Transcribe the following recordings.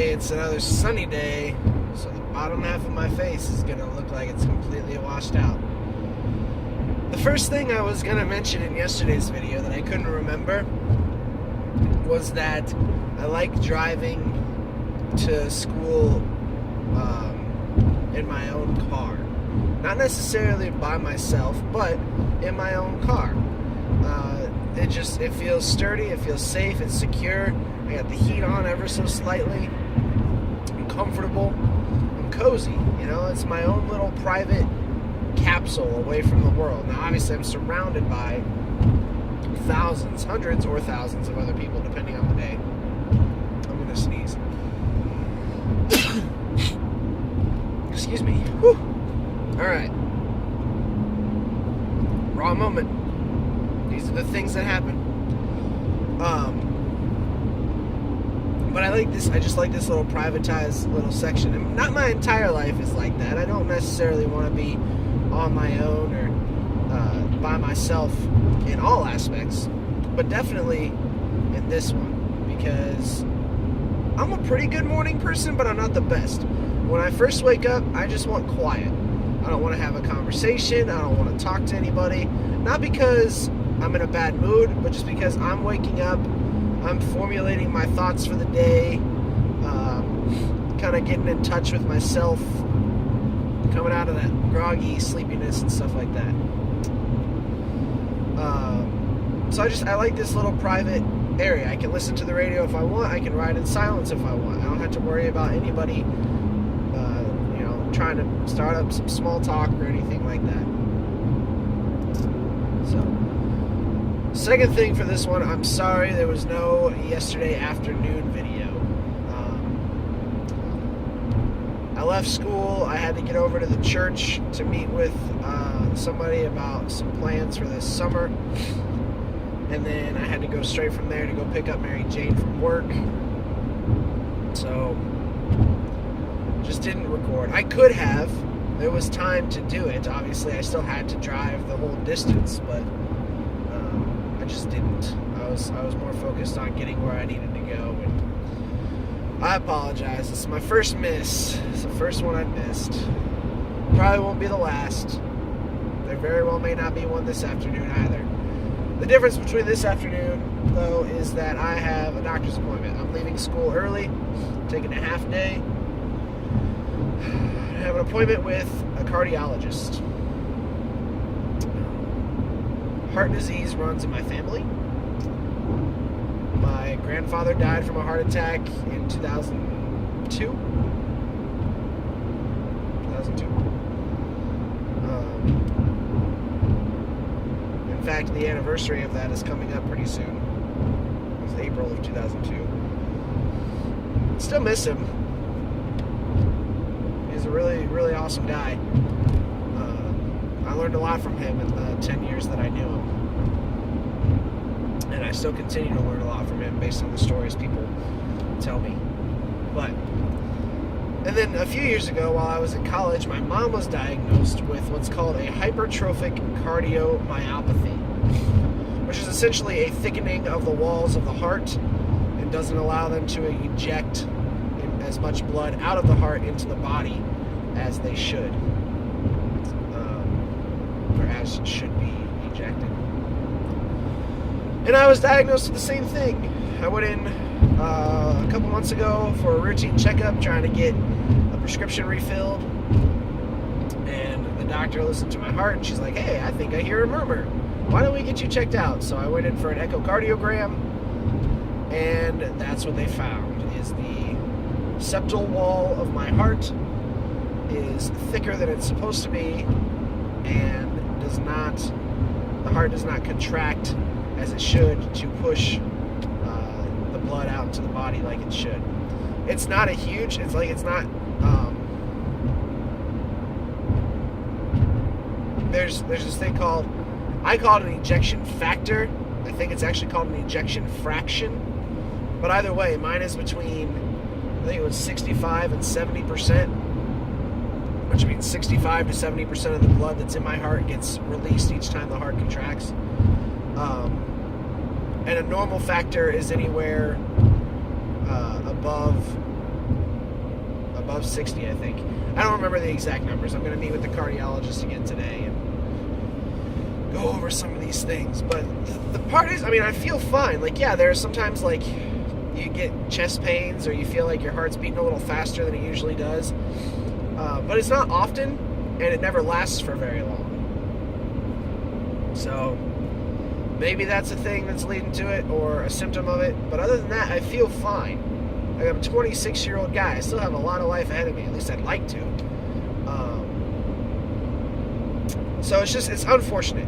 today it's another sunny day, so the bottom half of my face is going to look like it's completely washed out. The first thing I was going to mention in yesterday's video that I couldn't remember was that I like driving to school in my own car. Not necessarily by myself, but in my own car. It feels sturdy, it feels safe, it's secure. I got the heat on ever so slightly. I'm comfortable. I'm cozy. You know, it's my own little private capsule away from the world. Now, obviously, I'm surrounded by thousands, hundreds or thousands of other people, depending on the day. I'm gonna sneeze. Excuse me. Whew. All right. Raw moment. These are the things that happen. But I like this. I just like this little privatized little section. And not my entire life is like that. I don't necessarily want to be on my own or by myself in all aspects, but definitely in this one, because I'm a pretty good morning person, but I'm not the best. When I first wake up, I just want quiet. I don't want to have a conversation. I don't want to talk to anybody. Not because I'm in a bad mood, but just because I'm waking up, I'm formulating my thoughts for the day, kind of getting in touch with myself, coming out of that groggy sleepiness and stuff like that. So I like this little private area. I can listen to the radio if I want. I can ride in silence if I want. I don't have to worry about anybody, trying to start up some small talk or anything like that. So, second thing for this one, I'm sorry there was no yesterday afternoon video. I left school. I had to get over to the church to meet with somebody about some plans for this summer. And then I had to go straight from there to go pick up Mary Jane from work. So, just didn't record. I could have. There was time to do it. Obviously, I still had to drive the whole distance, but I just didn't. I was more focused on getting where I needed to go. And I apologize. It's my first miss. It's the first one I missed. Probably won't be the last. There very well may not be one this afternoon either. The difference between this afternoon, though, is that I have a doctor's appointment. I'm leaving school early, taking a half day. I have an appointment with a cardiologist. Heart disease runs in my family. My grandfather died from a heart attack in 2002. 2002. In fact, the anniversary of that is coming up pretty soon. It's April of 2002. Still miss him. He's a really, really awesome guy. I learned a lot from him in the 10 years that I knew him. And I still continue to learn a lot from him based on the stories people tell me. And then a few years ago, while I was in college, my mom was diagnosed with what's called a hypertrophic cardiomyopathy, which is essentially a thickening of the walls of the heart and doesn't allow them to eject as much blood out of the heart into the body as they should, or as should be ejected. And I was diagnosed with the same thing. I went in a couple months ago for a routine checkup, trying to get a prescription refilled, and the doctor listened to my heart, and she's like, "Hey, I think I hear a murmur. Why don't we get you checked out?" So I went in for an echocardiogram, and that's what they found, is the septal wall of my heart is thicker than it's supposed to be, and the heart does not contract as it should to push the blood out into the body like it should. It's not there's this thing called, I call it an ejection factor. I think it's actually called an ejection fraction. But either way, mine is between, I think it was 65 and 70%, which means 65 to 70% of the blood that's in my heart gets released each time the heart contracts. And a normal factor is anywhere above above 60, I think. I don't remember the exact numbers. I'm going to meet with the cardiologist again today and go over some of these things. But the part is, I mean, I feel fine. Like, yeah, there are sometimes, like, you get chest pains or you feel like your heart's beating a little faster than it usually does. But it's not often, and it never lasts for very long. So maybe that's a thing that's leading to it or a symptom of it. But other than that, I feel fine. Like, I'm a 26-year-old guy. I still have a lot of life ahead of me. At least I'd like to. So it's unfortunate.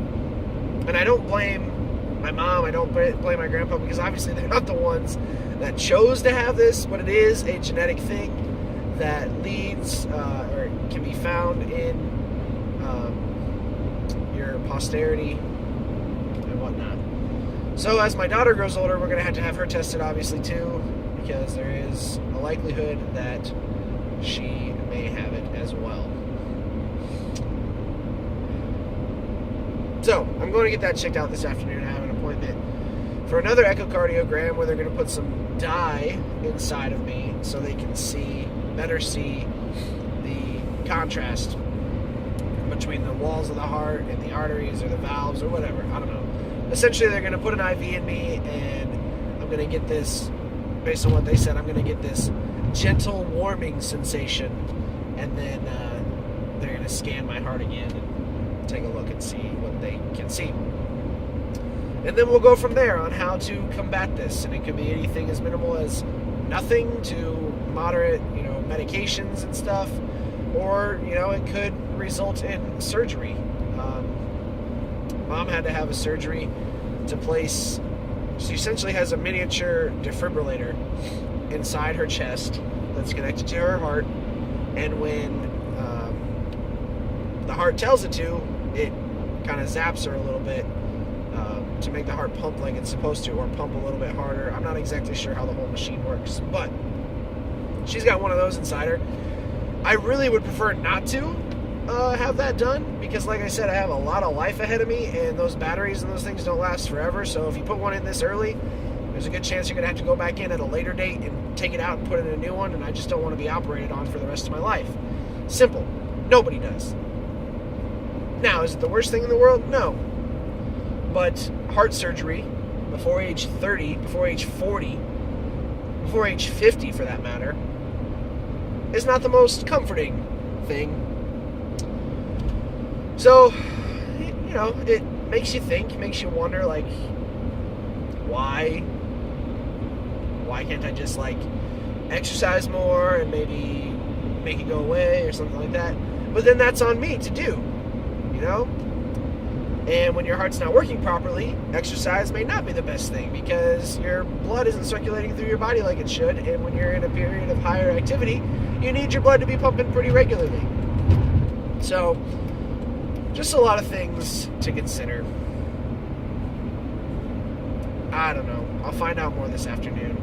And I don't blame my mom. I don't blame my grandpa, because obviously they're not the ones that chose to have this. But it is a genetic thing that leads or can be found in your posterity and whatnot. So as my daughter grows older, we're going to have her tested, obviously, too, because there is a likelihood that she may have it as well. So I'm going to get that checked out this afternoon. I have an appointment for another echocardiogram where they're going to put some dye inside of me so they can better see the contrast between the walls of the heart and the arteries or the valves or whatever. I don't know. Essentially, they're going to put an IV in me, and I'm going to get this, based on what they said, I'm going to get this gentle warming sensation, and then they're going to scan my heart again and take a look and see what they can see. And then we'll go from there on how to combat this, and it could be anything as minimal as nothing to moderate, medications and stuff, or, it could result in surgery. Mom had to have a surgery to place, she essentially has a miniature defibrillator inside her chest that's connected to her heart, and when the heart tells it to, it kind of zaps her a little bit to make the heart pump like it's supposed to, or pump a little bit harder. I'm not exactly sure how the whole machine works, but she's got one of those inside her. I really would prefer not to have that done, because like I said, I have a lot of life ahead of me, and those batteries and those things don't last forever. So if you put one in this early, there's a good chance you're going to have to go back in at a later date and take it out and put in a new one, and I just don't want to be operated on for the rest of my life. Simple. Nobody does. Now, is it the worst thing in the world? No. But heart surgery before age 30, before age 40, before age 50 for that matter, is not the most comforting thing. So, it makes you think, makes you wonder, like, why can't I just, like, exercise more and maybe make it go away or something like that? But then that's on me to do, And when your heart's not working properly, exercise may not be the best thing, because your blood isn't circulating through your body like it should, and when you're in a period of higher activity, you need your blood to be pumping pretty regularly. So, just a lot of things to consider. I don't know. I'll find out more this afternoon.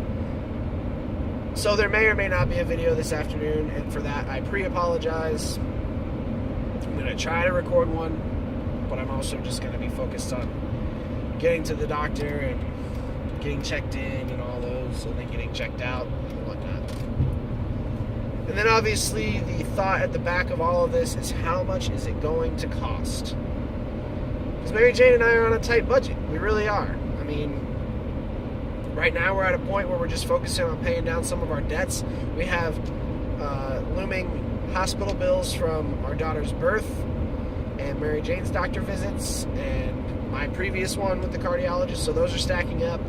So there may or may not be a video this afternoon, and for that I pre-apologize. I'm going to try to record one, but I'm also just going to be focused on getting to the doctor and getting checked in and all those, and then getting checked out and whatnot. And then obviously the thought at the back of all of this is, how much is it going to cost? Because Mary Jane and I are on a tight budget. We really are. I mean, right now we're at a point where we're just focusing on paying down some of our debts. We have looming hospital bills from our daughter's birth and Mary Jane's doctor visits and my previous one with the cardiologist, so those are stacking up.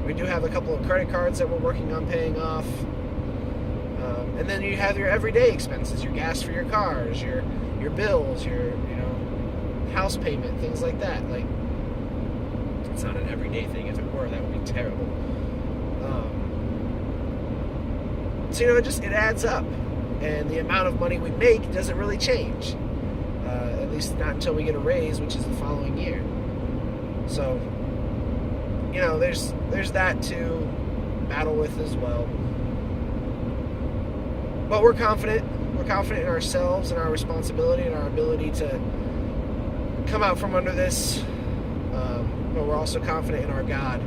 We do have a couple of credit cards that we're working on paying off. And then you have your everyday expenses, your gas for your cars, your bills, your house payment, things like that. Like, it's not an everyday thing. If it were, that would be terrible. So it adds up, and the amount of money we make doesn't really change. At least not until we get a raise, which is the following year. So, there's that to battle with as well. But we're confident. We're confident in ourselves and our responsibility and our ability to come out from under this. But we're also confident in our God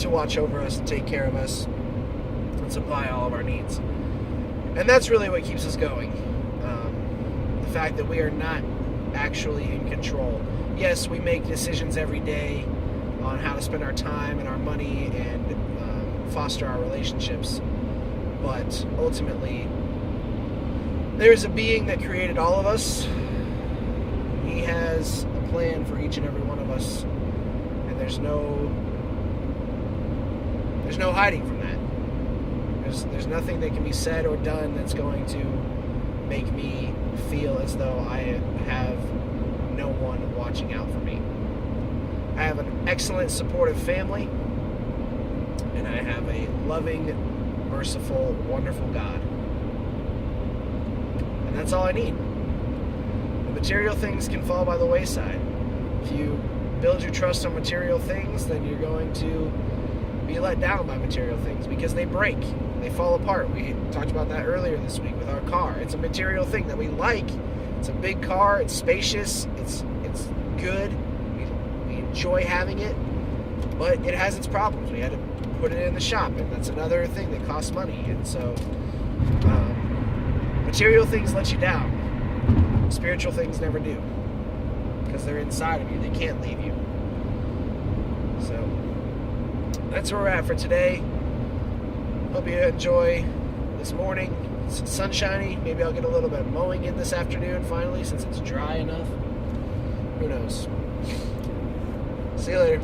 to watch over us and take care of us and supply all of our needs. And that's really what keeps us going. The fact that we are not actually in control. Yes, we make decisions every day on how to spend our time and our money and foster our relationships. But ultimately, there's a being that created all of us. He has a plan for each and every one of us. And there's no hiding from that. There's nothing that can be said or done that's going to make me feel as though I have no one watching out for me. I have an excellent, supportive family, and I have a loving, merciful, wonderful God. And that's all I need. The material things can fall by the wayside. If you build your trust on material things, then you're going to be let down by material things because they break. They fall apart. We talked about that earlier this week with our car. It's a material thing that we like. It's a big car. It's spacious. It's good. We enjoy having it, but it has its problems. We had to put it in the shop, and that's another thing that costs money. And so, material things let you down. Spiritual things never do because they're inside of you. They can't leave you. So that's where we're at for today. Hope you enjoy this morning. It's sunshiny. Maybe I'll get a little bit of mowing in this afternoon finally since it's dry enough. Who knows? See you later.